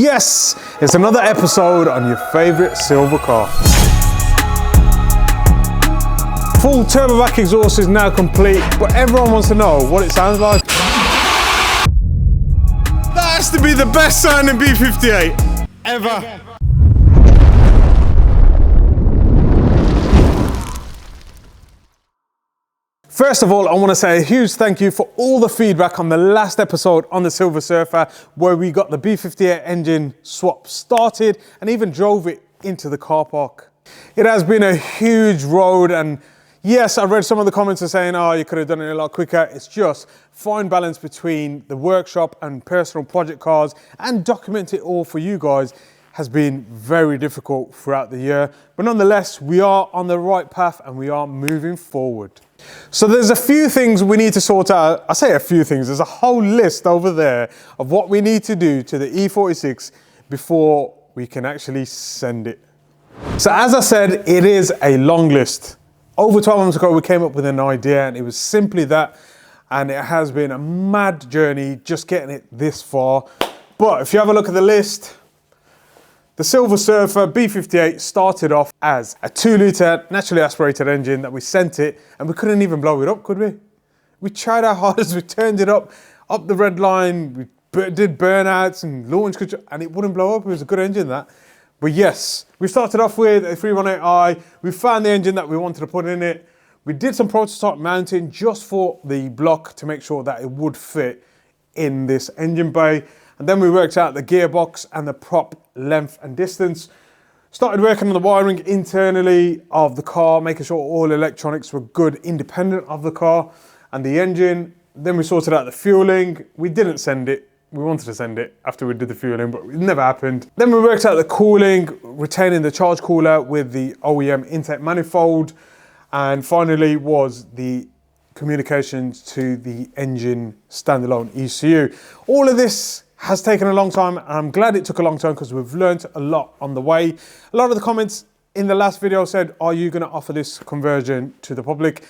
Yes, it's another episode on your favourite silver car. Full turbo back exhaust is now complete, but everyone wants to know what it sounds like. That has to be the best sounding B58 ever. First of all, I want to say a huge thank you for all the feedback on the last episode on the Silver Surfer, where we got the B58 engine swap started and even drove it into the car park. It has been a huge road, and yes, I read some of the comments are saying, oh, you could have done it a lot quicker. It's just fine balance between the workshop and personal project cars, and document it all for you guys has been very difficult throughout the year. But nonetheless, we are on the right path and we are moving forward. So there's a few things we need to sort out. I say a few things, there's a whole list over there of what we need to do to the E46 before we can actually send it. So as I said, it is a long list. Over 12 months ago, we came up with an idea and it was simply that, and it has been a mad journey just getting it this far. But if you have a look at the list, the Silver Surfer B58 started off as a 2-litre naturally aspirated engine that we sent it, and we couldn't even blow it up, could we? We tried our hardest, we turned it up the red line, we did burnouts and launch control, and it wouldn't blow up. It was a good engine, that. But yes, we started off with a 318i. We found the engine that we wanted to put in it. We did some prototype mounting just for the block to make sure that it would fit in this engine bay. And then we worked out the gearbox and the prop length and distance. Started working on the wiring internally of the car, making sure all electronics were good, independent of the car and the engine. Then we sorted out the fueling. We didn't send it. We wanted to send it after we did the fueling, but it never happened. Then we worked out the cooling, retaining the charge cooler with the OEM intake manifold. And finally was the communications to the engine standalone ECU. All of this has taken a long time, and I'm glad it took a long time because we've learned a lot on the way. A lot of the comments in the last video said, are you going to offer this conversion to the public?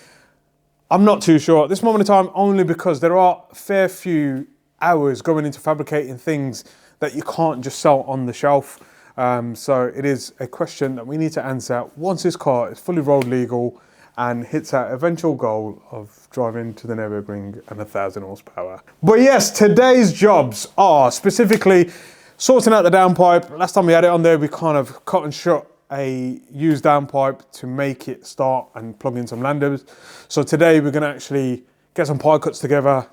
I'm not too sure at this moment in time, only because there are a fair few hours going into fabricating things that you can't just sell on the shelf. So it is a question that we need to answer once this car is fully road legal and hits our eventual goal of driving to the Nürburgring and 1,000 horsepower. But yes, today's jobs are specifically sorting out the downpipe. Last time we had it on there, we kind of cut and shut a used downpipe to make it start and plug in some landers. So today we're gonna actually get some pie cuts together,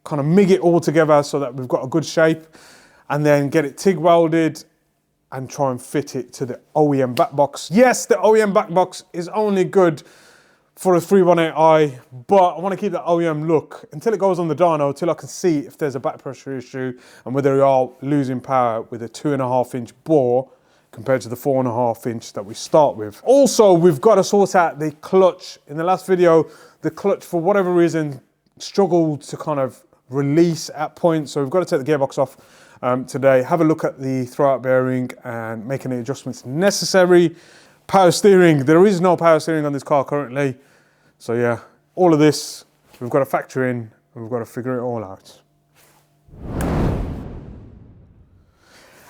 kind of MIG it all together so that we've got a good shape, and then get it TIG welded and try and fit it to the OEM back box. Yes, the OEM back box is only good for a 318i, but I want to keep that OEM look until it goes on the dyno, till I can see if there's a back pressure issue and whether we are losing power with a 2.5-inch bore compared to the 4.5-inch that we start with. Also, we've got to sort out the clutch. In the last video, the clutch, for whatever reason, struggled to kind of release at points, so we've got to take the gearbox off today, have a look at the throwout bearing and make any adjustments necessary. Power steering, there is no power steering on this car currently. So yeah, all of this, we've got to factor in and we've got to figure it all out.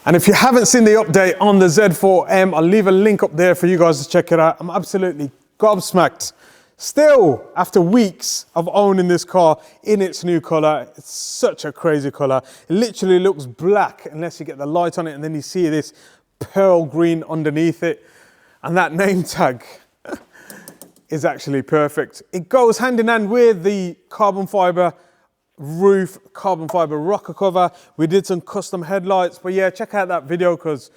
And if you haven't seen the update on the Z4M, I'll leave a link up there for you guys to check it out. I'm absolutely gobsmacked. Still, after weeks of owning this car in its new colour, it's such a crazy colour. It literally looks black unless you get the light on it, and then you see this pearl green underneath it. And that name tag is actually perfect. It goes hand in hand with the carbon fibre roof, carbon fibre rocker cover. We did some custom headlights, but yeah, check out that video because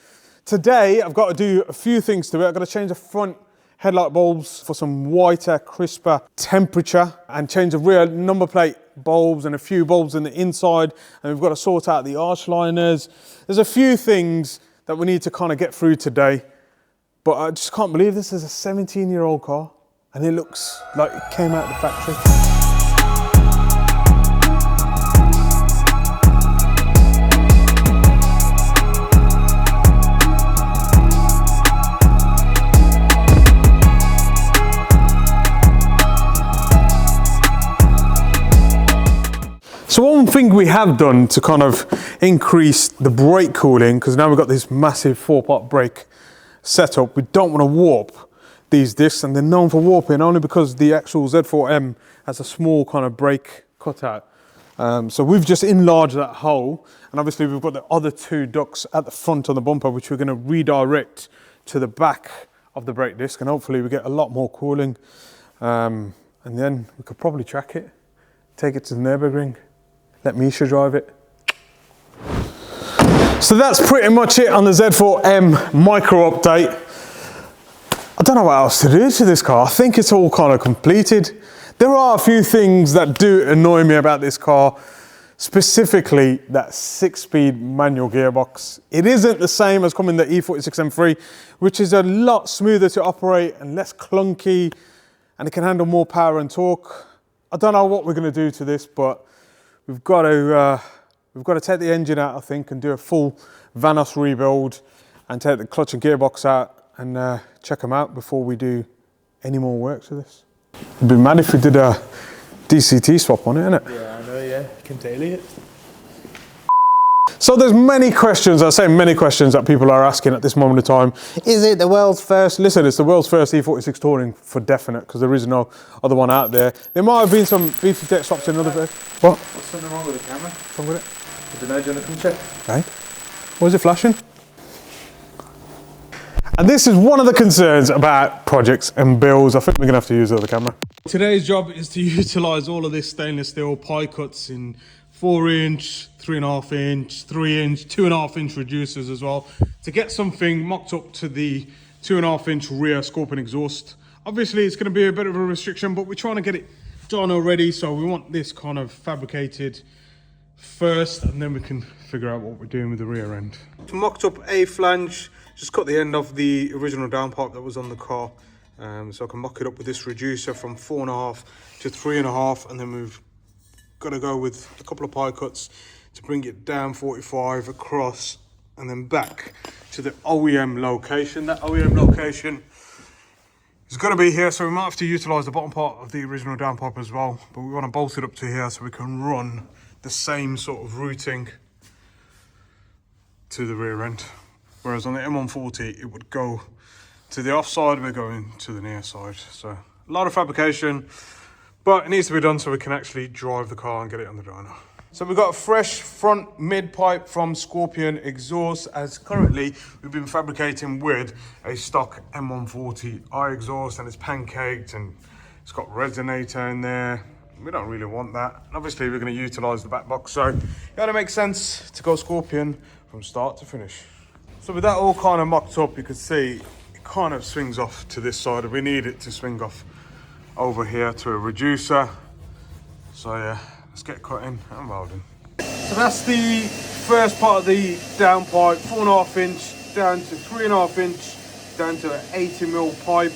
today I've got to do a few things to it. I've got to change the front headlight bulbs for some whiter, crisper temperature, and change the rear number plate bulbs and a few bulbs in the inside. And we've got to sort out the arch liners. There's a few things that we need to kind of get through today. But I just can't believe this is a 17-year-old car and it looks like it came out of the factory. So one thing we have done to kind of increase the brake cooling, because now we've got this massive 4-part brake setup. We don't want to warp these discs, and they're known for warping only because the actual Z4M has a small kind of brake cutout. So we've just enlarged that hole, and obviously we've got the other 2 ducts at the front of the bumper, which we're going to redirect to the back of the brake disc, and hopefully we get a lot more cooling. And then we could probably track it, take it to the Nürburgring, let Misha drive it. So that's pretty much it on the Z4M micro update. I don't know what else to do to this car. I think it's all kind of completed. There are a few things that do annoy me about this car, specifically that 6-speed manual gearbox. It isn't the same as coming the E46 M3, which is a lot smoother to operate and less clunky, and it can handle more power and torque. I don't know what we're going to do to this, but we've got to take the engine out, I think, and do a full Vanos rebuild and take the clutch and gearbox out and check them out before we do any more work to this. It'd be mad if we did a DCT swap on it, innit? Yeah, I know, yeah. You can daily it. So there's many questions, I say many questions that people are asking at this moment in time. Is it the world's first? Listen, it's the world's first E46 Touring for definite, because there is no other one out there. There might have been some B58 swaps in another bit. What? What's something wrong with the camera? What's wrong with it? I don't know, do you want to come check? Okay. What is it flashing? And this is one of the concerns about projects and builds. I think we're gonna have to use the other camera. Today's job is to utilize all of this stainless steel pie cuts in 4-inch, 3.5 inch, 3-inch, 2.5-inch reducers as well, to get something mocked up to the 2.5-inch rear Scorpion exhaust. Obviously it's gonna be a bit of a restriction, but we're trying to get it done already, so we want this kind of fabricated first, and then we can figure out what we're doing with the rear end. Mocked up a flange, just cut the end of the original downpipe that was on the car, so I can mock it up with this reducer from 4.5 to 3.5, and then we've got to go with a couple of pie cuts to bring it down 45 across and then back to the OEM location. That OEM location is going to be here, so we might have to utilize the bottom part of the original downpipe as well, but we want to bolt it up to here so we can run the same sort of routing to the rear end. Whereas on the M140, it would go to the offside, we're going to the near side. So a lot of fabrication, but it needs to be done so we can actually drive the car and get it on the dyno. So we've got a fresh front mid pipe from Scorpion exhaust, as currently we've been fabricating with a stock M140i exhaust, and it's pancaked and it's got resonator in there. We don't really want that. And obviously we're going to utilize the back box, so it gotta make sense to go Scorpion from start to finish. So with that all kind of mocked up, you can see it kind of swings off to this side. We need it to swing off over here to a reducer. So yeah, let's get cutting and welding. So that's the first part of the downpipe, 4.5 inch down to 3.5 inch, down to an 80mm pipe,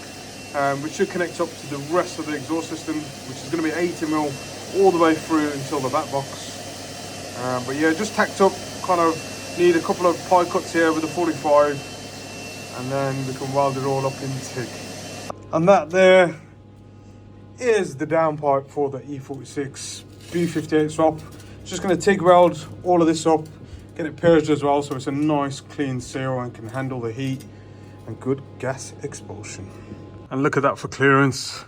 which should connect up to the rest of the exhaust system, which is going to be 80mm all the way through until the back box. But yeah, just tacked up, kind of need a couple of pie cuts here with a 45, and then we can weld it all up in TIG. And that there is the downpipe for the E46 B58 swap. Just going to TIG weld all of this up, get it purged as well, so it's a nice clean seal and can handle the heat and good gas expulsion. And look at that for clearance.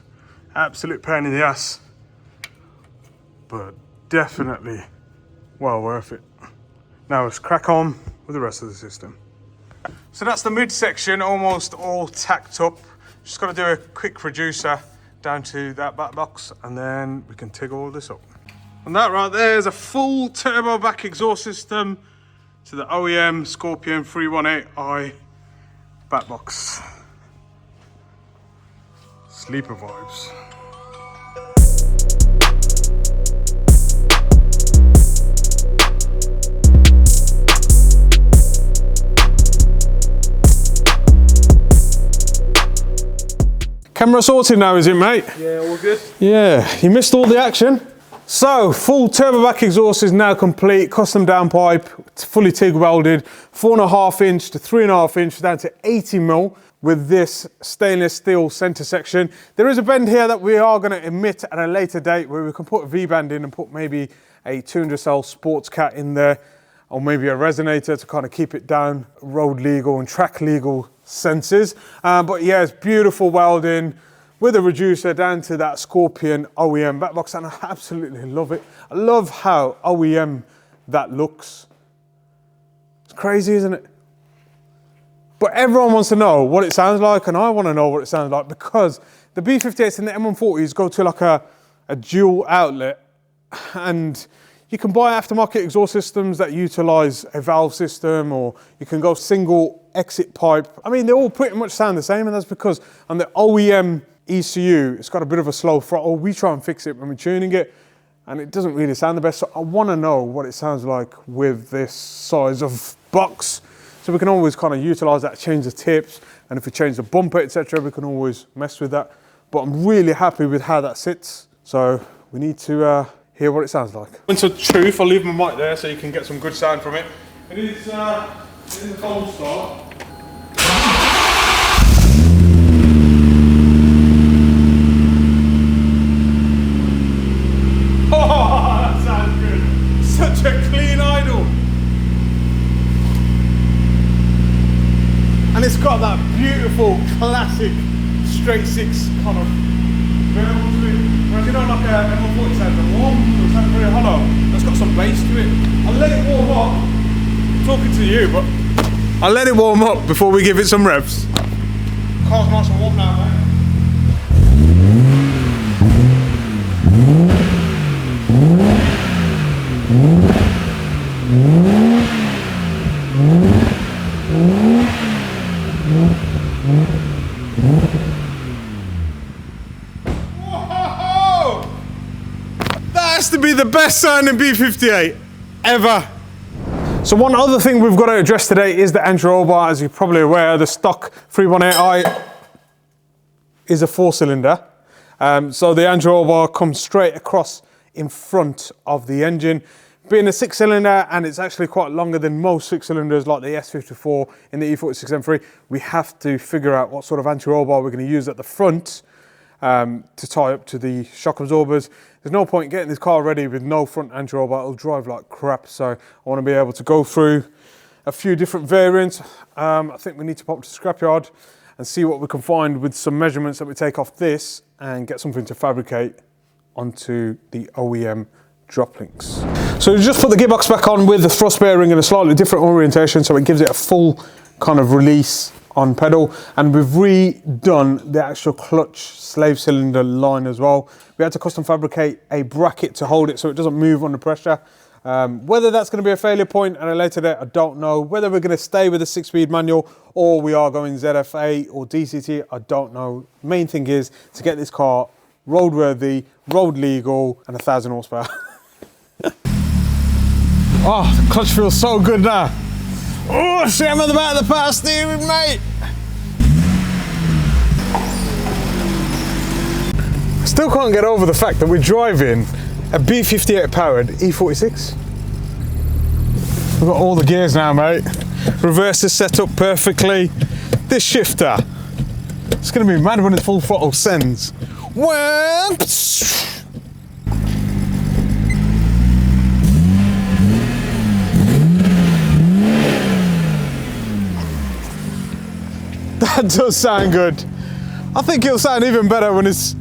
Absolute pain in the ass, but definitely well worth it. Now let's crack on with the rest of the system. So that's the midsection almost all tacked up. Just got to do a quick reducer down to that back box, and then we can TIG all this up. And that right there is a full turbo back exhaust system to the OEM Scorpion 318i back box. Sleeper vibes. Camera sorted now, is it, mate? Yeah, all good. Yeah, you missed all the action. So, full turbo back exhaust is now complete, custom downpipe, fully TIG welded, 4.5 inch to 3.5 inch down to 80mm with this stainless steel center section. There is a bend here that we are going to emit at a later date where we can put a V-band in and put maybe a 200 cell sports cat in there. or maybe a resonator to kind of keep it down road legal and track legal senses. But yeah, it's beautiful welding with a reducer down to that Scorpion OEM backbox, and I absolutely love it. I love how OEM that looks. It's crazy, isn't it? But everyone wants to know what it sounds like, and I want to know what it sounds like, because the B58s and the M140s go to like a dual outlet, and you can buy aftermarket exhaust systems that utilize a valve system, or you can go single exit pipe. I mean, they all pretty much sound the same, and that's because on the OEM ECU, it's got a bit of a slow throttle. We try and fix it when we're tuning it, and it doesn't really sound the best. So I want to know what it sounds like with this size of box. So we can always kind of utilize that, change the tips, and if we change the bumper, etc., we can always mess with that. But I'm really happy with how that sits. So we need to hear what it sounds like. Moments of truth, I'll leave my mic there so you can get some good sound from it. It is a cold start. Oh, that sounds good. Such a clean idle. And it's got that beautiful classic straight six kind of variable to it. Whereas you know, like a M140 sounds warm, it sounds very hollow. It's got some bass to it. I'll let it warm up. I'm talking to you, but I'll let it warm up before we give it some revs. Car's nice and warm now, mate. Whoa! That has to be the best sounding B58 ever. So one other thing we've got to address today is the entry roll bar. As you're probably aware, the stock 318i is a 4-cylinder. So the entry roll bar comes straight across in front of the engine. Being a 6-cylinder, and it's actually quite longer than most 6-cylinders like the S54 in the E46 M3, we have to figure out what sort of anti-roll bar we're going to use at the front to tie up to the shock absorbers. There's no point getting this car ready with no front anti-roll bar. It'll drive like crap, so I want to be able to go through a few different variants. I think we need to pop to the scrapyard and see what we can find with some measurements that we take off this and get something to fabricate onto the OEM drop links. So we just put the gearbox back on with the thrust bearing in a slightly different orientation, so it gives it a full kind of release on pedal, and we've redone the actual clutch slave cylinder line as well. We had to custom fabricate a bracket to hold it so it doesn't move under pressure. Whether that's going to be a failure point at a later date, I don't know. Whether we're going to stay with a 6-speed manual or we are going ZF8 or DCT, I don't know. Main thing is to get this car roadworthy, road legal, and 1,000 horsepower. Oh, the clutch feels so good now. Oh, shit, I'm at the back of the power steering, mate. I still can't get over the fact that we're driving a B58 powered E46. We've got all the gears now, mate. Reverse is set up perfectly. This shifter, it's gonna be mad when it's full throttle sends. Well, that does sound good. I think it'll sound even better when it's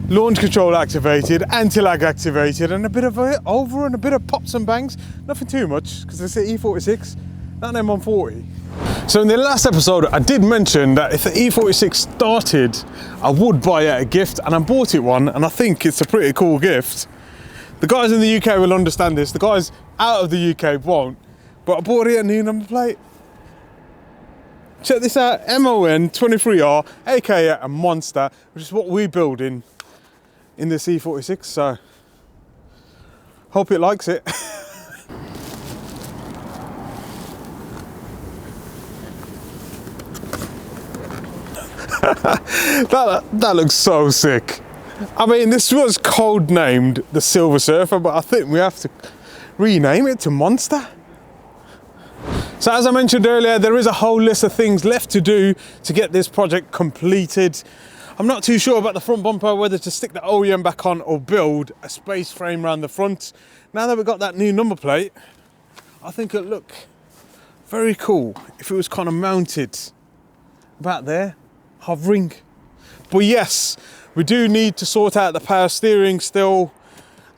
launch control activated, anti-lag activated, and a bit of over and a bit of pops and bangs. Nothing too much, because it's the E46, not an M140. So in the last episode, I did mention that if the E46 started, I would buy it a gift, and I bought it one, and I think it's a pretty cool gift. The guys in the UK will understand this, the guys out of the UK won't, but I bought it a new number plate. Check this out, MON23R, aka a monster, which is what we're building in this E46, so hope it likes it. that looks so sick. I mean, this was code named the Silver Surfer, but I think we have to rename it to Monster. So as I mentioned earlier, there is a whole list of things left to do to get this project completed. I'm not too sure about the front bumper, whether to stick the OEM back on or build a space frame around the front. Now that we've got that new number plate, I think it'd look very cool if it was kind of mounted about there, hovering. But yes, we do need to sort out the power steering still,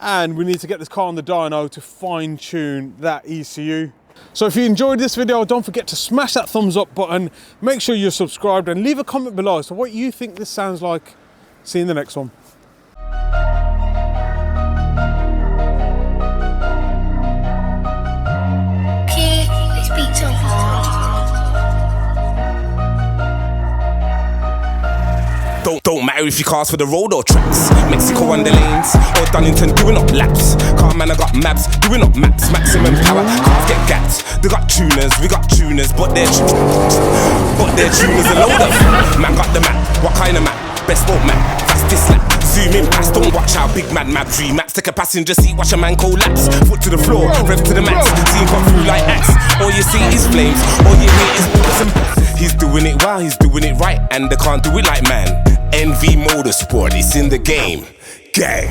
and we need to get this car on the dyno to fine tune that ECU. So if you enjoyed this video, don't forget to smash that thumbs up button, make sure you're subscribed, and leave a comment below so what you think this sounds like. See you in the next one. This beat so hard. Don't matter if you cars for the road or tracks. Mexico on the lanes or Dunnington doing up laps. Car man, I got maps doing up maps. Maximum power, cars get gaps. They got tuners, we got tuners, but they're tuners a load of. Man got the map, what kind of map? Best boat map, fastest lap. Zoom in past, don't watch how big mad map. 3 maps, take a passenger seat, watch a man collapse. Foot to the floor, rev to the max. See him come through like axe. All you see is flames, all you hear is bullets and bats. He's doing it well, he's doing it right, and they can't do it like man. NV Motorsport, it's in the game. Gang.